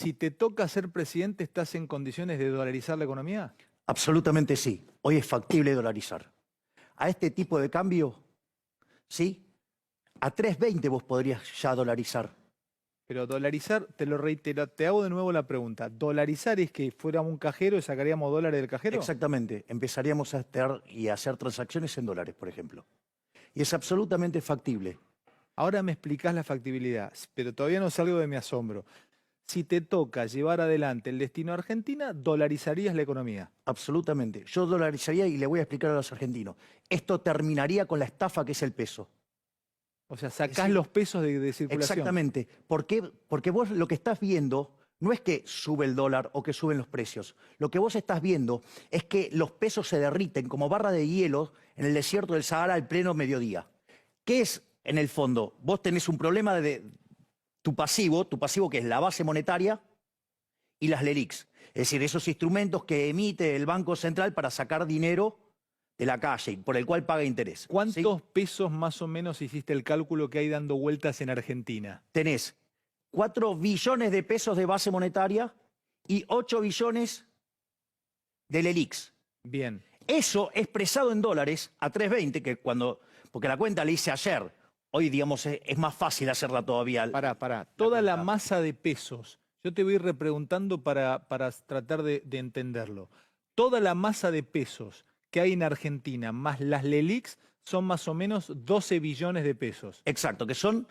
Si te toca ser presidente, ¿estás en condiciones de dolarizar la economía? Absolutamente sí. Hoy es factible dolarizar. A este tipo de cambio, ¿sí? A 3.20 vos podrías ya dolarizar. Pero dolarizar, te lo reitero, te hago de nuevo la pregunta. ¿Dolarizar es que fuéramos un cajero y sacaríamos dólares del cajero? Exactamente. Empezaríamos a hacer transacciones en dólares, por ejemplo. Y es absolutamente factible. Ahora me explicás la factibilidad, pero todavía no salgo de mi asombro. Si te toca llevar adelante el destino a Argentina, dolarizarías la economía. Absolutamente. Yo dolarizaría y le voy a explicar a los argentinos. Esto terminaría con la estafa que es el peso. O sea, Es sacás decir, los pesos de circulación. exactamente. ¿Por qué? Porque vos lo que estás viendo no es que sube el dólar o que suben los precios. Lo que vos estás viendo es que los pesos se derriten como barra de hielo en el desierto del Sahara al pleno mediodía. ¿Qué es, en el fondo? Vos tenés un problema de tu pasivo que es la base monetaria y las LELIQs. Es decir, esos instrumentos que emite el Banco Central para sacar dinero de la calle y por el cual paga interés. ¿Sí? ¿Cuántos pesos más o menos hiciste el cálculo que hay dando vueltas en Argentina? Tenés 4 billones de pesos de base monetaria y 8 billones de LELIQs. Bien. Eso expresado en dólares a 3.20, porque la cuenta la hice ayer, hoy digamos es más fácil hacerla todavía. Pará. Toda la masa de pesos, yo te voy a ir repreguntando para tratar de entenderlo. Toda la masa de pesos que hay en Argentina, más las LELIQs, son más o menos 12 billones de pesos. Exacto, que son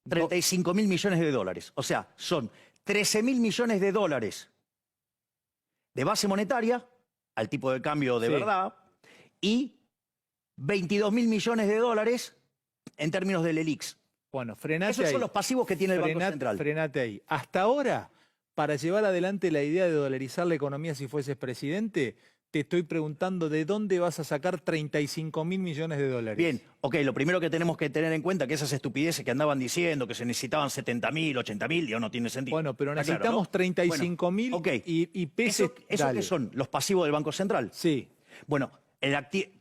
35.000 millones de dólares. O sea, son 13.000 millones de dólares de base monetaria, al tipo de cambio de verdad, y 22.000 millones de dólares en términos de LELIQs. Bueno, frenate Esos ahí. son los pasivos que tiene el Banco Central. Frenate ahí. Hasta ahora, para llevar adelante la idea de dolarizar la economía si fueses presidente, te estoy preguntando de dónde vas a sacar 35.000 millones de dólares. Bien, ok, lo primero que tenemos que tener en cuenta que esas estupideces que andaban diciendo que se necesitaban 70.000, 80.000, digo, no tiene sentido. Bueno, pero Está necesitamos claro, ¿no? 35.000 Okay. y pesos. ¿Eso qué son? ¿Los pasivos del Banco Central? Sí. Bueno,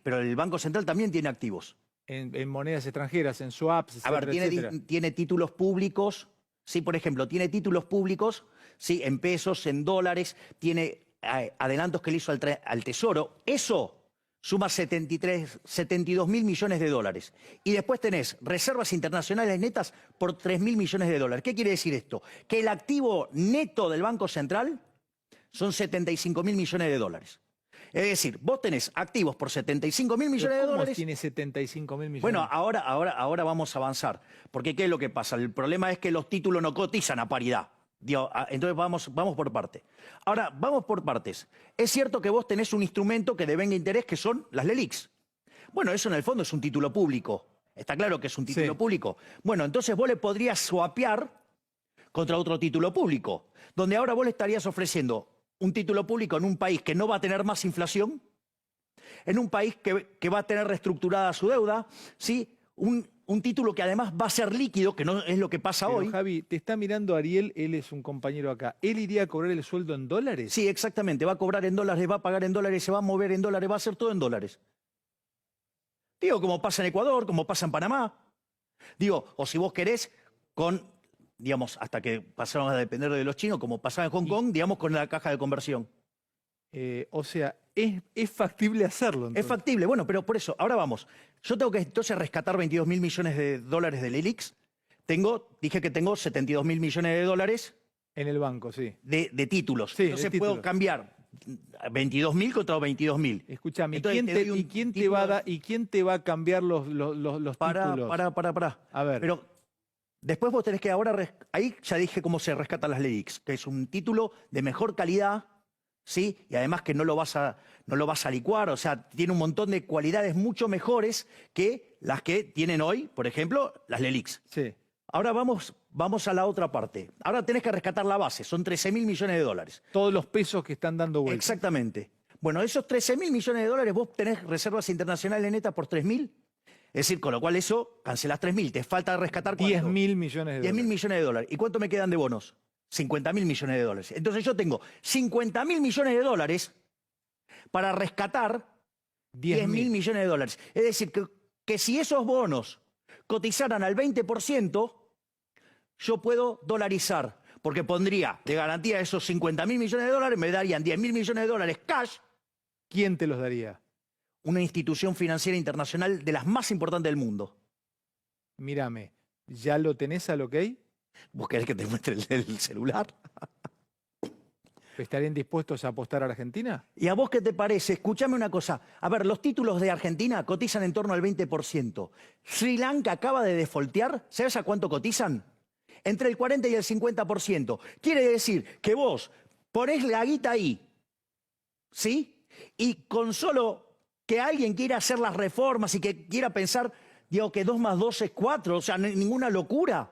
pero el Banco Central también tiene activos. En monedas extranjeras, en swaps, etcétera, A ver, tiene títulos públicos, sí, por ejemplo, tiene títulos públicos, sí, en pesos, en dólares, tiene adelantos que le hizo al Tesoro. Eso suma 72.000 millones de dólares. Y después tenés reservas internacionales netas por 3.000 millones de dólares. ¿Qué quiere decir esto? Que el activo neto del Banco Central son 75.000 millones de dólares. Es decir, vos tenés activos por 75.000 millones de dólares. ¿Cómo tiene 75.000 millones? Bueno, ahora vamos a avanzar. Porque ¿qué es lo que pasa? El problema es que los títulos no cotizan a paridad. Entonces vamos por partes. Ahora, vamos por partes. Es cierto que vos tenés un instrumento que devenga interés, que son las LELIQs. Bueno, eso en el fondo es un título público. Está claro que es un título público. Bueno, entonces vos le podrías swapear contra otro título público, donde ahora vos le estarías ofreciendo un título público en un país que no va a tener más inflación, en un país que va a tener reestructurada su deuda, ¿sí? Un título que además va a ser líquido, que no es lo que pasa hoy. Javi, te está mirando Ariel, él es un compañero acá. ¿Él iría a cobrar el sueldo en dólares? Sí, exactamente. Va a cobrar en dólares, va a pagar en dólares, se va a mover en dólares, va a hacer todo en dólares. Digo, como pasa en Ecuador, como pasa en Panamá. Digo, o si vos querés, digamos, hasta que pasaron a depender de los chinos, como pasaba en Hong Kong, digamos, con la caja de conversión. O sea, es factible hacerlo. Entonces. Es factible, bueno, pero por eso, ahora vamos. Yo tengo que entonces rescatar 22.000 millones de dólares de LELIQs. Dije que tengo 72.000 millones de dólares. En el banco, sí. De títulos. Sí, entonces puedo cambiar 22.000 contra 22.000. Escúchame, ¿quién te va a cambiar los títulos? Pará. A ver. Pero después vos tenés que ahí ya dije cómo se rescatan las LELIQs, que es un título de mejor calidad, ¿sí? Y además que no lo vas a licuar, o sea, tiene un montón de cualidades mucho mejores que las que tienen hoy, por ejemplo, las LELIQs. Sí. Ahora vamos a la otra parte. Ahora tenés que rescatar la base, son 13.000 millones de dólares. Todos los pesos que están dando vuelta. Exactamente. Bueno, esos 13.000 millones de dólares vos tenés reservas internacionales netas por 3.000. Es decir, con lo cual eso, cancelás 3.000. Te falta rescatar 10.000 millones de dólares. 10.000 millones de dólares. ¿Y cuánto me quedan de bonos? 50.000 millones de dólares. Entonces yo tengo 50.000 millones de dólares para rescatar 10.000 millones de dólares. Es decir, que si esos bonos cotizaran al 20%, yo puedo dolarizar. porque pondría de garantía esos 50.000 millones de dólares, me darían 10.000 millones de dólares cash, ¿Quién te los daría? una institución financiera internacional de las más importantes del mundo. Mírame, ¿ya lo tenés al ok? ¿Vos querés que te muestre el celular? ¿Estarían dispuestos a apostar a Argentina? ¿Y a vos qué te parece? Escúchame una cosa. A ver, los títulos de Argentina cotizan en torno al 20%. Sri Lanka acaba de defoltear. ¿Sabes a cuánto cotizan? Entre el 40 y el 50%. Quiere decir que vos ponés la guita ahí, ¿sí? Y con solo que alguien quiera hacer las reformas y que quiera pensar, digo, que 2 más 2 es 4, o sea, ninguna locura.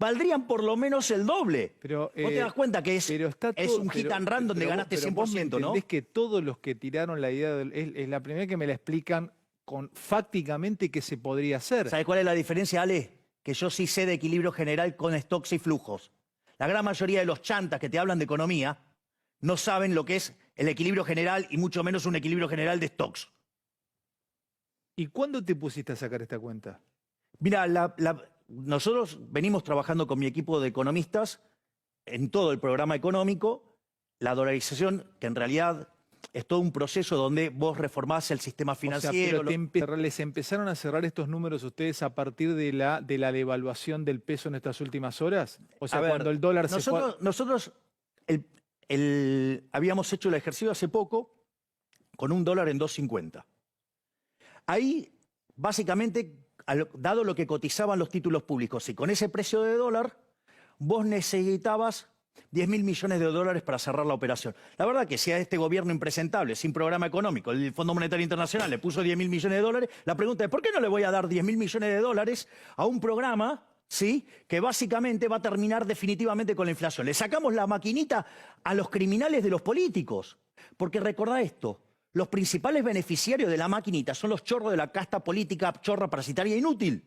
Valdrían por lo menos el doble. Pero, ¿Vos te das cuenta que es un hit and run donde ganaste 100%, ¿no? Es que todos los que tiraron la idea, es la primera que me la explican fácticamente que se podría hacer. ¿Sabes cuál es la diferencia, Ale? Que yo sí sé de equilibrio general con stocks y flujos. La gran mayoría de los chantas que te hablan de economía no saben lo que es el equilibrio general y mucho menos un equilibrio general de stocks. ¿Y cuándo te pusiste a sacar esta cuenta? Mira, nosotros venimos trabajando con mi equipo de economistas en todo el programa económico, la dolarización, que en realidad es todo un proceso donde vos reformás el sistema financiero. O sea, pero les empezaron a cerrar estos números ustedes a partir de la devaluación del peso en estas últimas horas. O sea, cuando el dólar se fue... Nosotros habíamos hecho el ejercicio hace poco con un dólar en 2.50. Ahí, básicamente, dado lo que cotizaban los títulos públicos y con ese precio de dólar, vos necesitabas 10.000 millones de dólares para cerrar la operación. La verdad que si a este gobierno impresentable, sin programa económico, el Fondo Monetario Internacional le puso 10.000 millones de dólares, la pregunta es, ¿por qué no le voy a dar 10.000 millones de dólares a un programa, ¿sí?, que básicamente va a terminar definitivamente con la inflación? Le sacamos la maquinita a los criminales de los políticos. Porque recordá esto, los principales beneficiarios de la maquinita son los chorros de la casta política chorra, parasitaria e inútil.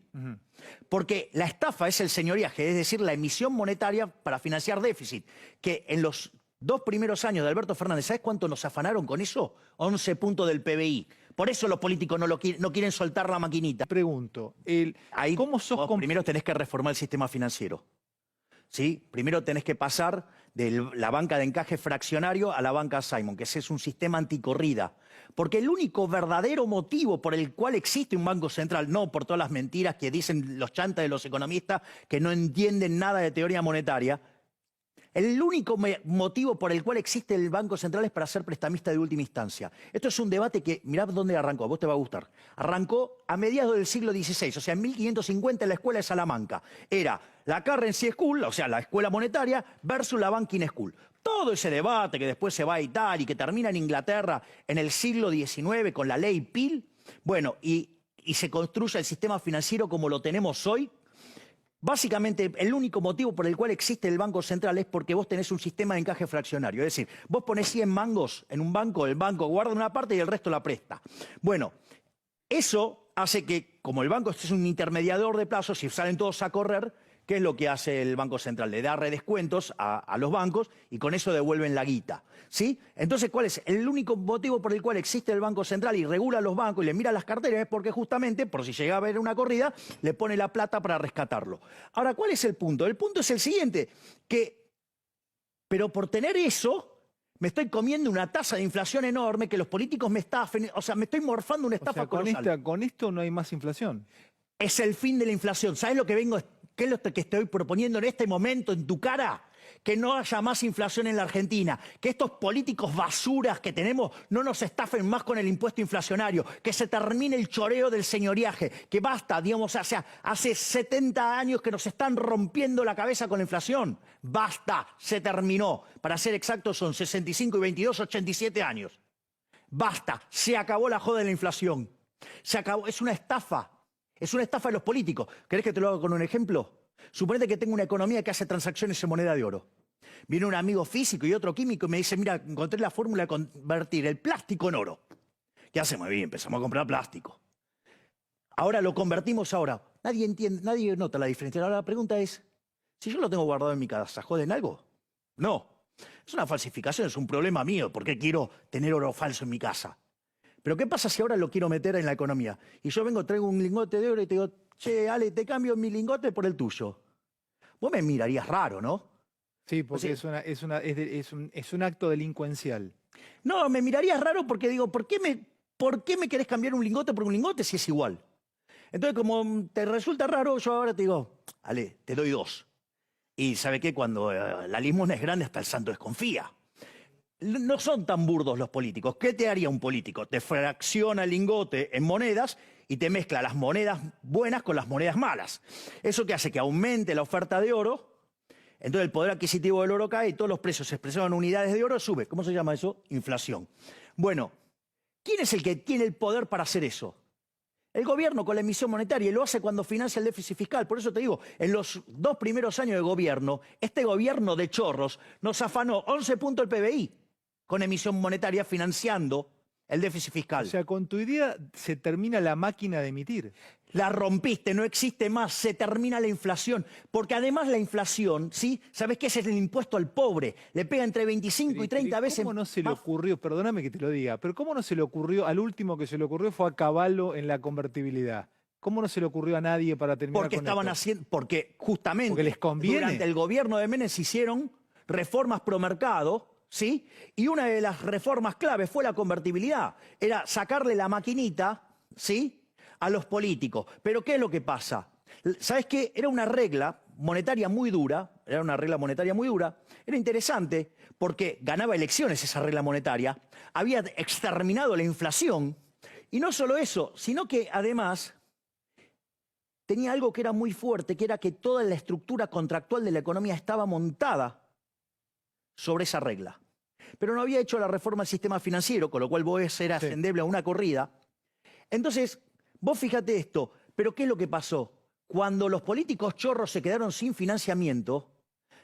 Porque la estafa es el señoriaje, es decir, la emisión monetaria para financiar déficit. Que en los 2 primeros años de Alberto Fernández, ¿sabes cuánto nos afanaron con eso? 11 puntos del PBI. Por eso los políticos no quieren soltar la maquinita. Pregunto, ¿cómo sos? Primero tenés que reformar el sistema financiero. ¿Sí? Primero tenés que pasar de la banca de encaje fraccionario a la banca Simon, que ese es un sistema anticorrida. Porque el único verdadero motivo por el cual existe un banco central, no por todas las mentiras que dicen los chantas de los economistas que no entienden nada de teoría monetaria, el único motivo por el cual existe el Banco Central es para ser prestamista de última instancia. Esto es un debate que, mirá dónde arrancó, a vos te va a gustar. Arrancó a mediados del siglo XVI, o sea, en 1550 en la escuela de Salamanca. Era la Currency School, o sea, la escuela monetaria, versus la Banking School. Todo ese debate que después se va a Italia y que termina en Inglaterra en el siglo XIX con la ley Peel, bueno, y se construye el sistema financiero como lo tenemos hoy. Básicamente, el único motivo por el cual existe el Banco Central es porque vos tenés un sistema de encaje fraccionario. Es decir, vos ponés 100 mangos en un banco, el banco guarda una parte y el resto la presta. Bueno, eso hace que, como el banco es un intermediador de plazos, si salen todos a correr, ¿qué es lo que hace el Banco Central? Le da redescuentos a los bancos y con eso devuelven la guita, ¿sí? Entonces, ¿cuál es? El único motivo por el cual existe el Banco Central y regula a los bancos y le mira las carteras es porque justamente, por si llega a haber una corrida, le pone la plata para rescatarlo. Ahora, ¿cuál es el punto? El punto es el siguiente, pero por tener eso, me estoy comiendo una tasa de inflación enorme que los políticos me estafen, o sea, me estoy morfando una estafa colosal. Con esto no hay más inflación. Es el fin de la inflación. ¿Sabes lo que vengo? ¿Qué es lo que estoy proponiendo en este momento en tu cara? Que no haya más inflación en la Argentina, que estos políticos basuras que tenemos no nos estafen más con el impuesto inflacionario, que se termine el choreo del señoriaje, que basta, digamos, o sea, hace 70 años que nos están rompiendo la cabeza con la inflación. Basta, se terminó. Para ser exactos son 65 y 22, 87 años. Basta, se acabó la joda de la inflación. Se acabó, es una estafa. Es una estafa de los políticos. ¿Querés que te lo haga con un ejemplo? Suponete que tengo una economía que hace transacciones en moneda de oro. Viene un amigo físico y otro químico y me dice, mira, encontré la fórmula de convertir el plástico en oro. ¿Qué hacemos? Bien, empezamos a comprar plástico. Ahora lo convertimos ahora. Nadie entiende, nadie nota la diferencia. Ahora la pregunta es, si yo lo tengo guardado en mi casa, ¿joden algo? No. Es una falsificación, es un problema mío. ¿Por qué quiero tener oro falso en mi casa? Pero ¿qué pasa si ahora lo quiero meter en la economía? Y yo vengo, traigo un lingote de oro y te digo, che, Ale, te cambio mi lingote por el tuyo. Vos me mirarías raro, ¿no? Sí, O porque sea, es un acto delincuencial. no, me mirarías raro porque digo, por qué me querés cambiar un lingote por un lingote si es igual? Entonces, como te resulta raro, yo ahora te digo, Ale, te doy 2. Y ¿sabe qué? Cuando la limosna es grande, hasta el santo desconfía. No son tan burdos los políticos. ¿Qué te haría un político? Te fracciona el lingote en monedas y te mezcla las monedas buenas con las monedas malas. ¿Eso qué hace? Que aumente la oferta de oro. Entonces el poder adquisitivo del oro cae y todos los precios expresados en unidades de oro sube. ¿Cómo se llama eso? Inflación. Bueno, ¿quién es el que tiene el poder para hacer eso? El gobierno con la emisión monetaria, y lo hace cuando financia el déficit fiscal. Por eso te digo, en los 2 primeros años de gobierno, este gobierno de chorros nos afanó 11 puntos el PBI con emisión monetaria financiando el déficit O fiscal. sea, con tu idea se termina la máquina de emitir. La rompiste, no existe más, se termina la inflación. Porque además la inflación, ¿sí? ¿Sabes qué? Ese es el impuesto al pobre. Le pega entre 25 y 30 veces ¿Cómo no se le más. ocurrió, perdóname que te lo diga, pero cómo no se le ocurrió, al último que se le ocurrió fue a Caballo en la convertibilidad? ¿Cómo no se le ocurrió a nadie para terminar Porque con estaban esto? haciendo, porque justamente Porque les conviene. durante el gobierno de Menem se hicieron reformas pro mercado, ¿sí? Y una de las reformas claves fue la convertibilidad. Era sacarle la maquinita, ¿sí? A los políticos. Pero ¿qué es lo que pasa? ¿Sabes qué? Era una regla monetaria muy dura, era interesante porque ganaba elecciones esa regla monetaria, había exterminado la inflación, y no solo eso, sino que además tenía algo que era muy fuerte, que era que toda la estructura contractual de la economía estaba montada sobre esa regla. Pero no había hecho la reforma del sistema financiero, con lo cual vos eras endeble a una corrida. Entonces, vos fíjate esto, pero ¿qué es lo que pasó? Cuando los políticos chorros se quedaron sin financiamiento,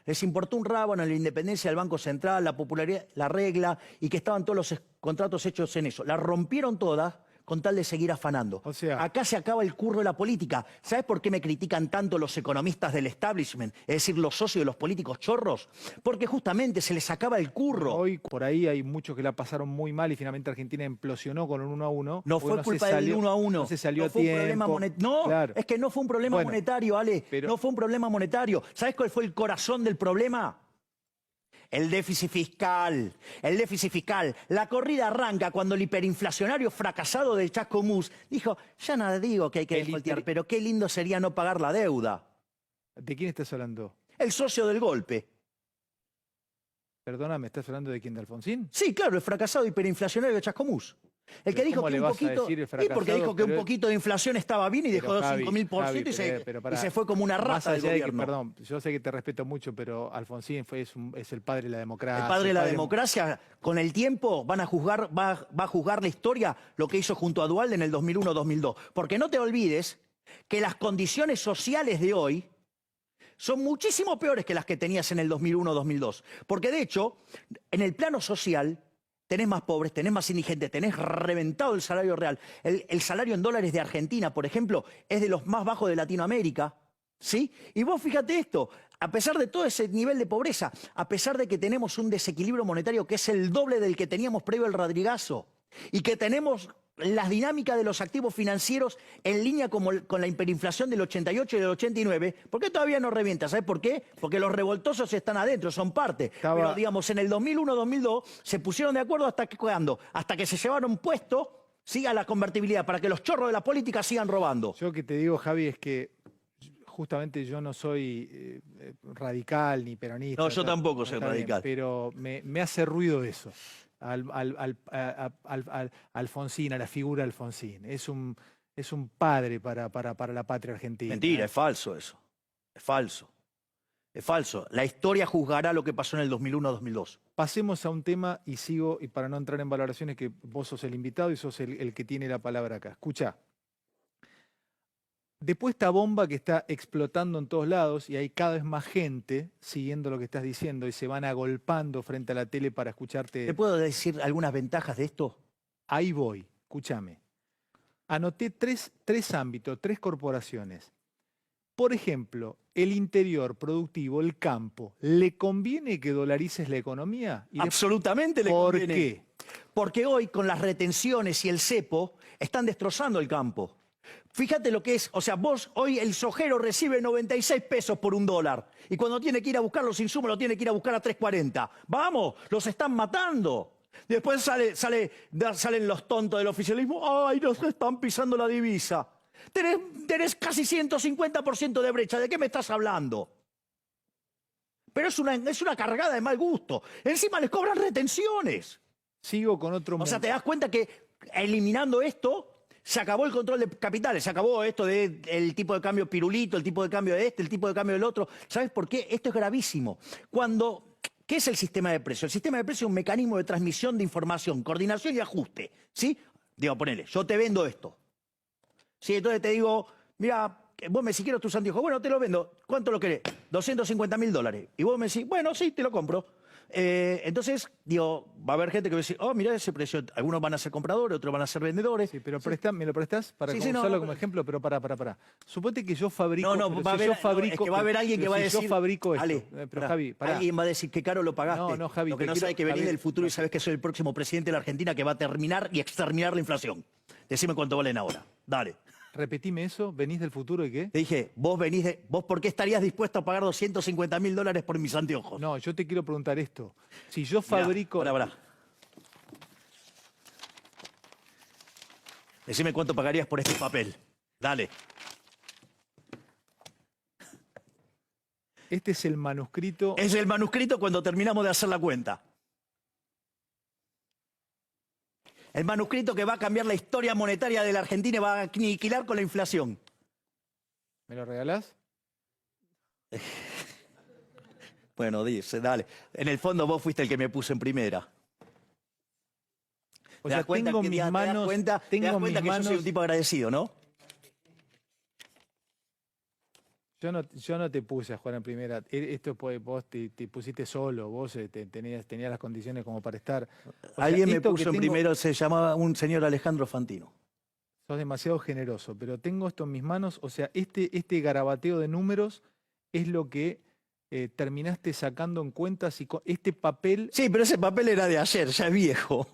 les importó un rábano la independencia del Banco Central, la popularidad, la regla, y que estaban todos los contratos hechos en eso. La rompieron todas con tal de seguir afanando. O sea, acá se acaba el curro de la política. ¿Sabes por qué me critican tanto los economistas del establishment? Es decir, los socios de los políticos chorros. Porque justamente se les acaba el curro. hoy por ahí hay muchos que la pasaron muy mal y finalmente Argentina implosionó con un 1-1. No fue culpa del 1-1. No se salió no a fue un problema tiempo. No, Claro. es que no fue un problema Bueno, monetario, Ale. pero- No fue un problema monetario. ¿Sabes cuál fue el corazón del problema? El déficit fiscal. El déficit fiscal. La corrida arranca cuando el hiperinflacionario fracasado del Chascomús dijo, ya nada digo que hay que El defaultear, hiper- pero qué lindo sería no pagar la deuda. ¿De quién estás hablando? El socio del golpe. Perdona, ¿me estás hablando de quién? ¿De Alfonsín? Sí, claro, el fracasado hiperinflacionario de Chascomús. El que Pero dijo ¿cómo que le un vas a poquito. decir el Sí, porque fracasado? dijo que un Pero- poquito de inflación estaba bien y dejó Pero, 5.000% y se fue como una más rata del allá de que, gobierno. perdón, yo sé que te respeto mucho, pero Alfonsín es el padre de la democracia. El padre de la democracia, con el tiempo va a juzgar la historia lo que hizo junto a Duhalde en el 2001-2002. Porque no te olvides que las condiciones sociales de hoy son muchísimo peores que las que tenías en el 2001-2002. Porque de hecho, en el plano social, tenés más pobres, tenés más indigentes, tenés reventado el salario real. El salario en dólares de Argentina, por ejemplo, es de los más bajos de Latinoamérica. ¿Sí? Y vos fíjate esto, a pesar de todo ese nivel de pobreza, a pesar de que tenemos un desequilibrio monetario que es el doble del que teníamos previo al Rodrigazo, y que tenemos las dinámicas de los activos financieros en línea con la hiperinflación del 88 y del 89, ¿por qué todavía no revienta? ¿Sabes por qué? Porque los revoltosos están adentro, son parte. Pero digamos, en el 2001-2002 se pusieron de acuerdo hasta que se llevaron puesto, ¿sí?, a la convertibilidad, para que los chorros de la política sigan robando. Yo que te digo, Javi, es que justamente yo no soy radical ni peronista. No, yo tampoco soy está bien, radical. pero me hace ruido eso. Alfonsín, a la figura Alfonsín. Es un padre para la patria argentina. Mentira, es falso eso. Es falso. Es falso. La historia juzgará lo que pasó en el 2001-2002. Pasemos a un tema y sigo, y para no entrar en valoraciones, que vos sos el invitado y sos el que tiene la palabra acá. Escuchá. Después esta bomba que está explotando en todos lados y hay cada vez más gente siguiendo lo que estás diciendo y se van agolpando frente a la tele para escucharte. ¿Te puedo decir algunas ventajas de esto? Ahí voy, escúchame. Anoté tres ámbitos, 3 corporaciones. Por ejemplo, el interior productivo, el campo, ¿le conviene que dolarices la economía? Absolutamente le ¿Por conviene. qué? Porque hoy con las retenciones y el cepo están destrozando el campo. Fíjate lo que es, o sea, vos hoy el sojero recibe 96 pesos por $1 y cuando tiene que ir a buscar los insumos lo tiene que ir a buscar a 3.40. Vamos, los están matando. Después salen los tontos del oficialismo, ¡ay, nos están pisando la divisa! Tenés casi 150% de brecha, ¿de qué me estás hablando? Pero es una cargada de mal gusto. Encima les cobran retenciones. Sigo con otro O sea, mundo. te das cuenta que eliminando esto, se acabó el control de capitales, se acabó esto del tipo de cambio pirulito, el tipo de cambio de este, el tipo de cambio del otro. ¿Sabes por qué? Esto es gravísimo. ¿Qué es el sistema de precios? El sistema de precios es un mecanismo de transmisión de información, coordinación y ajuste. ¿Sí? Digo, ponele, yo te vendo esto. Sí, entonces te digo, mira, vos me decís, quiero tus anteojos. Bueno, te lo vendo. ¿Cuánto lo querés? $250.000. Y vos me decís, bueno, sí, te lo compro. Entonces, digo, va a haber gente que va a decir, oh, mira ese precio. Algunos van a ser compradores, otros van a ser vendedores. Sí, pero ¿me lo prestás para Sí, usarlo no, como ejemplo? Pero pará. Suponte que yo fabrico... No, pero va a si haber, yo fabrico, es que va a haber alguien que pero va a si decir... yo fabrico esto. Ale, Pero pará, Javi, pará. alguien va a decir que caro lo pagaste. No, Javi, lo que te no quiero- sabe que venís Javi, del futuro y no. sabes que soy el próximo presidente de la Argentina que va a terminar y exterminar la inflación. Decime cuánto valen ahora. Dale. Repetime eso, ¿venís del futuro y qué? Te dije, ¿vos por qué estarías dispuesto a pagar $250.000 por mis anteojos? No, yo te quiero preguntar esto. Si yo Mirá, fabrico... pará. Decime cuánto pagarías por este papel. Dale. Este es el manuscrito... Es el manuscrito cuando terminamos de hacer la cuenta. El manuscrito que va a cambiar la historia monetaria de la Argentina y va a aniquilar con la inflación. ¿Me lo regalás? Bueno, dice, dale. En el fondo vos fuiste el que me puso en primera. O sea, tengo mis manos... Te das cuenta tengo que mis yo soy manos... un tipo agradecido, ¿no? Yo no te puse a jugar en primera. Esto pues, vos te pusiste solo, vos tenías las condiciones como para estar. O sea, Alguien me esto que puso en tengo- primero, se llamaba un señor Alejandro Fantino. Sos demasiado generoso, pero tengo esto en mis manos. O sea, este garabateo de números es lo que terminaste sacando en cuentas y este papel... Sí, pero ese papel era de ayer, ya es viejo.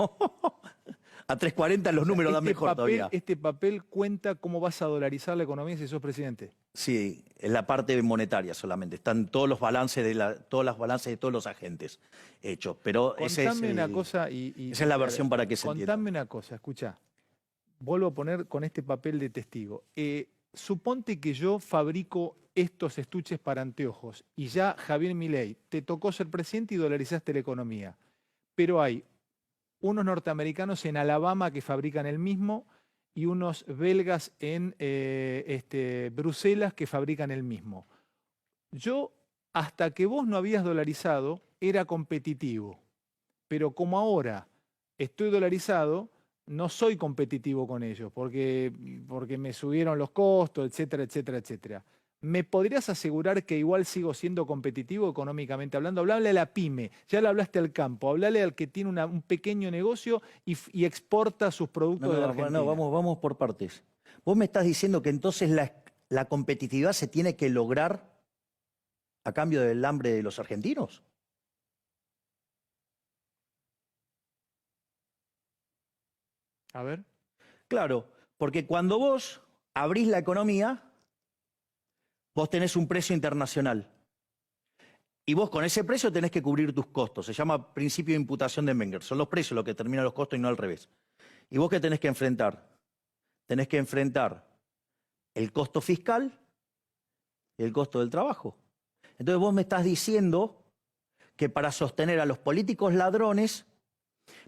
A 3.40 los números dan mejor todavía. Este papel cuenta cómo vas a dolarizar la economía si sos presidente. Sí, en la parte monetaria solamente. Están todos los balances de todos los agentes hechos. Pero Contame una cosa y esa es la versión para que se entienda. Contame una cosa, escucha. Vuelvo a poner con este papel de testigo. Suponte que yo fabrico estos estuches para anteojos y ya Javier Milei te tocó ser presidente y dolarizaste la economía. Pero hay unos norteamericanos en Alabama que fabrican el mismo y unos belgas en Bruselas que fabrican el mismo. Yo, hasta que vos no habías dolarizado, era competitivo. Pero como ahora estoy dolarizado, no soy competitivo con ellos porque me subieron los costos, etcétera, etcétera, etcétera. ¿Me podrías asegurar que igual sigo siendo competitivo económicamente hablando? Hablale a la pyme, ya le hablaste al campo, hablale al que tiene un pequeño negocio y exporta sus productos de la Argentina. No, vamos por partes. Vos me estás diciendo que entonces la competitividad se tiene que lograr a cambio del hambre de los argentinos. A ver. Claro, porque cuando vos abrís la economía, vos tenés un precio internacional. Y vos con ese precio tenés que cubrir tus costos. Se llama principio de imputación de Menger. Son los precios los que determinan los costos y no al revés. ¿Y vos qué tenés que enfrentar? Tenés que enfrentar el costo fiscal y el costo del trabajo. Entonces vos me estás diciendo que para sostener a los políticos ladrones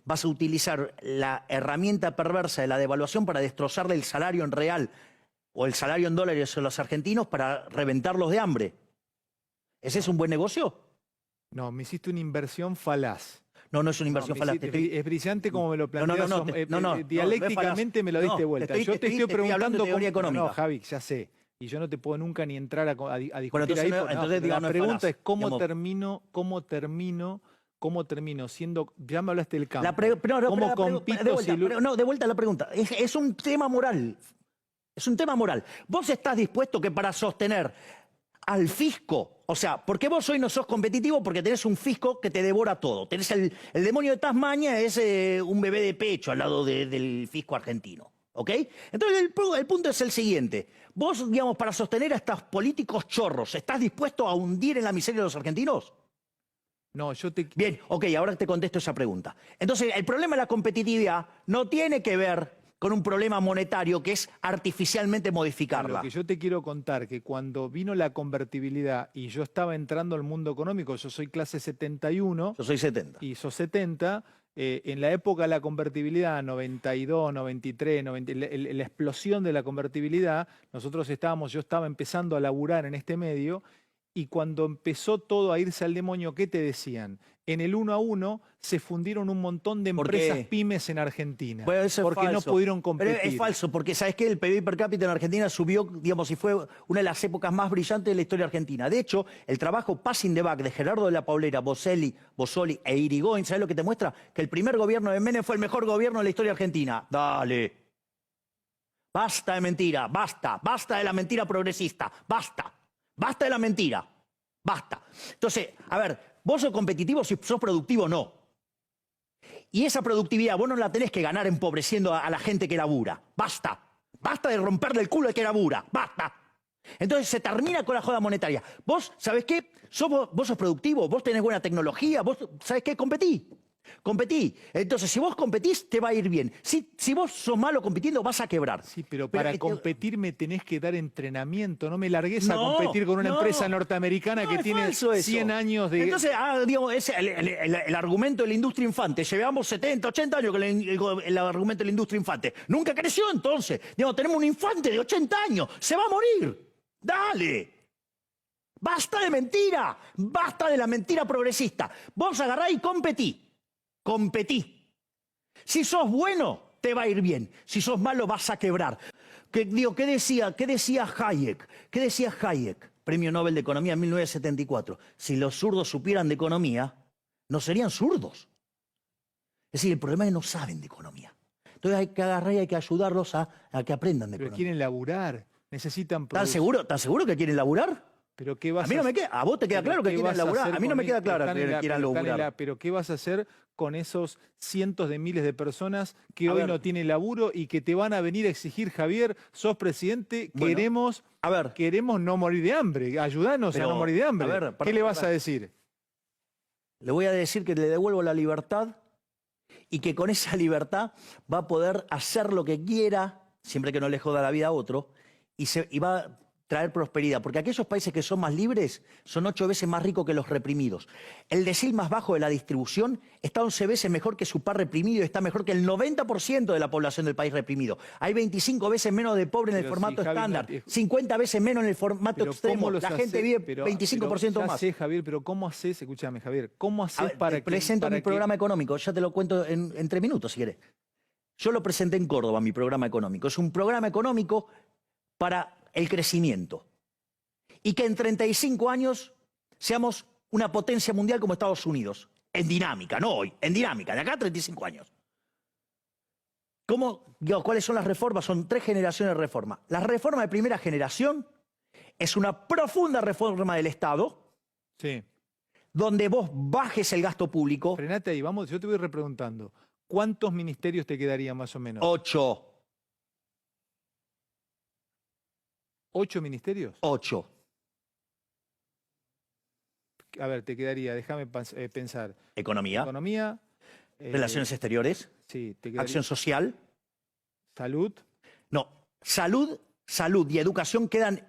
vas a utilizar la herramienta perversa de la devaluación para destrozarle el salario en real o el salario en dólares a los argentinos para reventarlos de hambre. ¿Ese es un buen negocio? No, me hiciste una inversión falaz. No, no es una inversión falaz. Es brillante como me lo planteas. No, dialécticamente me lo diste vuelta. Yo te estoy preguntando de teoría económica. No, Javi, ya sé. Y yo no te puedo nunca ni entrar a discutir Bueno, entonces ahí. no, entonces, La no es pregunta falaz, es cómo digamos. termino siendo... Ya me hablaste del campo. ¿Cómo compito si... de vuelta la pregunta. Es un tema moral. Es un tema moral. ¿Vos estás dispuesto que para sostener al fisco, o sea, porque vos hoy no sos competitivo porque tenés un fisco que te devora todo? Tenés el demonio de Tasmania, es un bebé de pecho al lado del fisco argentino. ¿Ok? Entonces el punto es el siguiente. Vos, digamos, para sostener a estos políticos chorros, ¿estás dispuesto a hundir en la miseria a los argentinos? No, Bien, ok, ahora te contesto esa pregunta. Entonces, el problema de la competitividad no tiene que ver con un problema monetario que es artificialmente modificarla. Lo que yo te quiero contar, que cuando vino la convertibilidad y yo estaba entrando al mundo económico, yo soy clase 71. Yo soy 70. Y sos 70, en la época de la convertibilidad, 92, 93, 90, la explosión de la convertibilidad, yo estaba empezando a laburar en este medio, y cuando empezó todo a irse al demonio, ¿qué te decían? En el 1 a 1 se fundieron un montón de ¿Por empresas qué? pymes en Argentina. Bueno, eso es porque no falso. pudieron competir. Pero es falso, porque ¿sabes qué? El PBI per cápita en Argentina subió, digamos, y fue una de las épocas más brillantes de la historia argentina. De hecho, el trabajo Passing the Buck de Gerardo de la Paulera, Boselli e Irigoyen, ¿sabes lo que te muestra? Que el primer gobierno de Menem fue el mejor gobierno de la historia argentina. Dale. Basta de mentira, basta. Basta de la mentira progresista. Basta. Basta de la mentira. Basta. Entonces, a ver, vos sos competitivo si sos productivo, no. Y esa productividad vos no la tenés que ganar empobreciendo a la gente que labura. Basta. Basta de romperle el culo al que labura. Basta. Entonces se termina con la joda monetaria. Vos, ¿sabés qué? Vos sos productivo, vos tenés buena tecnología, vos, ¿sabés qué? Competí. Competí. Entonces, si vos competís, te va a ir bien. Si vos sos malo compitiendo, vas a quebrar. Sí, pero para competir me tenés que dar entrenamiento. No me largues a competir con una empresa norteamericana que tiene 100 años de... Entonces, digamos, es el argumento de la industria infante. Llevamos 70, 80 años con el argumento de la industria infante. Nunca creció, entonces. Digamos, tenemos un infante de 80 años. Se va a morir. Dale. Basta de mentira. Basta de la mentira progresista. Vos agarrá y competí. Competí. Si sos bueno, te va a ir bien. Si sos malo, vas a quebrar. ¿Qué decía Hayek? ¿Qué decía Hayek? Premio Nobel de Economía en 1974. Si los zurdos supieran de economía, no serían zurdos. Es decir, el problema es que no saben de economía. Entonces hay que agarrar y hay que ayudarlos a que aprendan de Pero economía. quieren laburar, necesitan ¿Estás seguro que quieren laburar? ¿Pero qué vas a mí no me queda. ¿A vos te queda claro que quieren laburar? A mí no me queda claro que quieran laburar. Pero ¿qué vas a hacer con esos cientos de miles de personas que hoy no tienen laburo y que te van a venir a exigir, Javier, sos presidente, Bueno, queremos no morir de hambre, ayúdanos a no morir de hambre? ¿Qué le vas a decir? Le voy a decir que le devuelvo la libertad y que con esa libertad va a poder hacer lo que quiera, siempre que no le joda la vida a otro, y va a traer prosperidad, porque aquellos países que son más libres son 8 veces más ricos que los reprimidos. El decil más bajo de la distribución está 11 veces mejor que su par reprimido y está mejor que el 90% de la población del país reprimido. Hay 25 veces menos de pobre en el formato estándar, 50 veces menos en el formato extremo. La gente vive 25% más. Javier, pero ¿cómo haces? Escúchame, Javier, ¿cómo haces para que... Presento mi programa económico, ya te lo cuento en 3 minutos si querés. Yo lo presenté en Córdoba, mi programa económico. Es un programa económico para el crecimiento. Y que en 35 años seamos una potencia mundial como Estados Unidos. En dinámica, no hoy, en dinámica, de acá a 35 años. ¿Cuáles son las reformas? Son 3 generaciones de reforma. La reforma de primera generación es una profunda reforma del Estado, donde vos bajes el gasto público. Frenate ahí, vamos, yo te voy repreguntando. ¿Cuántos ministerios te quedarían más o menos? 8. ¿8 ministerios? 8. A ver, te quedaría, déjame pensar. Economía. Economía. Relaciones exteriores. Sí, te quedaría. Acción social. Salud. No, salud y educación quedan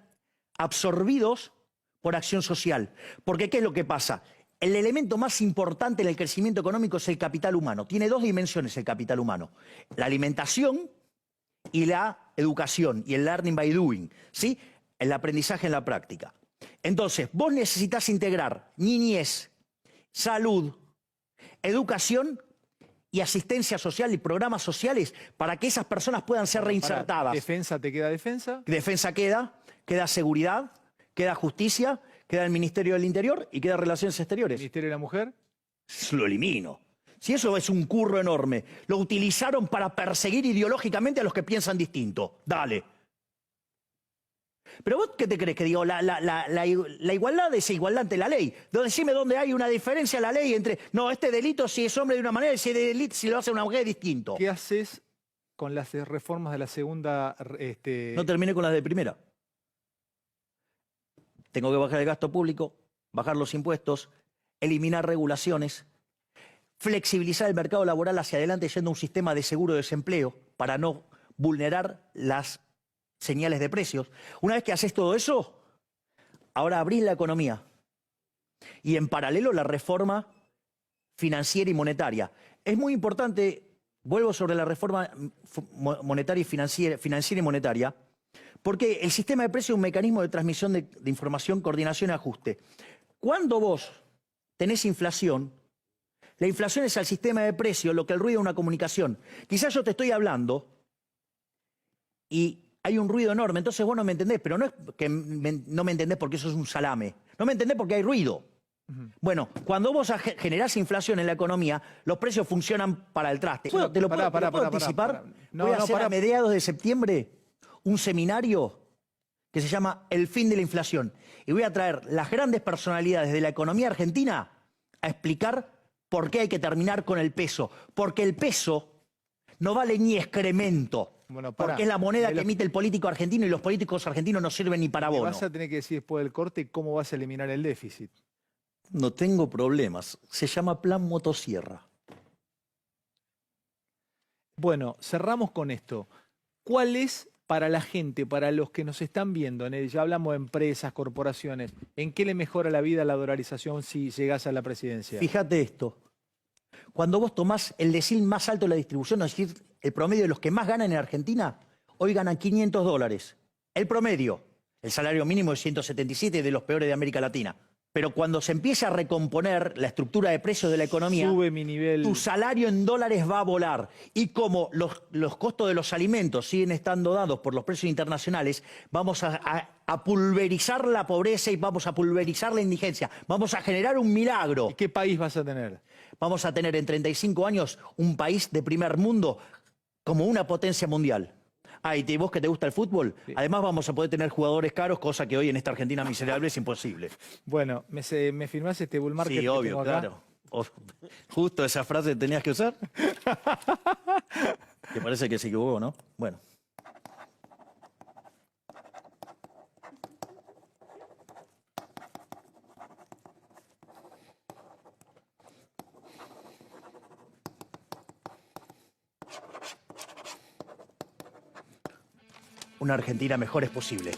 absorbidos por acción social. Porque ¿qué es lo que pasa? El elemento más importante en el crecimiento económico es el capital humano. Tiene 2 dimensiones el capital humano. La alimentación y la educación, y el learning by doing, ¿sí? El aprendizaje en la práctica. Entonces, vos necesitas integrar niñez, salud, educación y asistencia social y programas sociales para que esas personas puedan ser reinsertadas. ¿Defensa te queda defensa? Defensa queda seguridad, queda justicia, queda el Ministerio del Interior y queda Relaciones Exteriores. ¿Ministerio de la Mujer? Lo elimino. Si eso es un curro enorme. Lo utilizaron para perseguir ideológicamente a los que piensan distinto. Dale. Pero vos, ¿qué te crees? Que digo, la igualdad es igualdad ante la ley. Decime dónde hay una diferencia en la ley entre, no, este delito si es hombre de una manera y si lo hace una mujer es distinto. ¿Qué haces con las reformas de la segunda... No terminé con las de primera. Tengo que bajar el gasto público, bajar los impuestos, eliminar regulaciones, flexibilizar el mercado laboral hacia adelante yendo a un sistema de seguro de desempleo para no vulnerar las señales de precios. Una vez que haces todo eso, ahora abrís la economía y en paralelo la reforma financiera y monetaria. Es muy importante, vuelvo sobre la reforma monetaria y financiera y monetaria, porque el sistema de precios es un mecanismo de transmisión de información, coordinación y ajuste. Cuando vos tenés inflación, la inflación es al sistema de precios lo que el ruido de una comunicación. Quizás yo te estoy hablando y hay un ruido enorme, entonces vos no me entendés, pero no es que no me entendés porque eso es un salame. No me entendés porque hay ruido. Bueno, cuando vos generás inflación en la economía, los precios funcionan para el traste. Bueno, ¿Te lo puedo anticipar? Voy a hacer a mediados de septiembre un seminario que se llama El fin de la inflación. Y voy a traer las grandes personalidades de la economía argentina a explicar por qué hay que terminar con el peso. Porque el peso no vale ni excremento. Bueno, porque es la moneda que emite el político argentino y los políticos argentinos no sirven ni para bono. Vas a tener que decir después del corte cómo vas a eliminar el déficit. No tengo problemas. Se llama Plan Motosierra. Bueno, cerramos con esto. ¿Cuál es para la gente, para los que nos están viendo, ya hablamos de empresas, corporaciones, en qué le mejora la vida la dolarización si llegás a la presidencia? Fíjate esto. Cuando vos tomás el decil más alto de la distribución, es decir, el promedio de los que más ganan en Argentina, hoy ganan $500. El promedio. El salario mínimo es 177, de los peores de América Latina. Pero cuando se empieza a recomponer la estructura de precios de la economía, sube mi nivel. Tu salario en dólares va a volar. Y como los costos de los alimentos siguen estando dados por los precios internacionales, vamos a pulverizar la pobreza y vamos a pulverizar la indigencia. Vamos a generar un milagro. ¿Y qué país vas a tener? Vamos a tener en 35 años un país de primer mundo como una potencia mundial. Ah, y vos que te gusta el fútbol, sí. Además vamos a poder tener jugadores caros, cosa que hoy en esta Argentina miserable es imposible. Bueno, ¿me firmás este bull market? Sí, obvio, claro. Justo esa frase tenías que usar. Que parece que se equivocó, ¿no? Bueno. Una Argentina mejor es posible.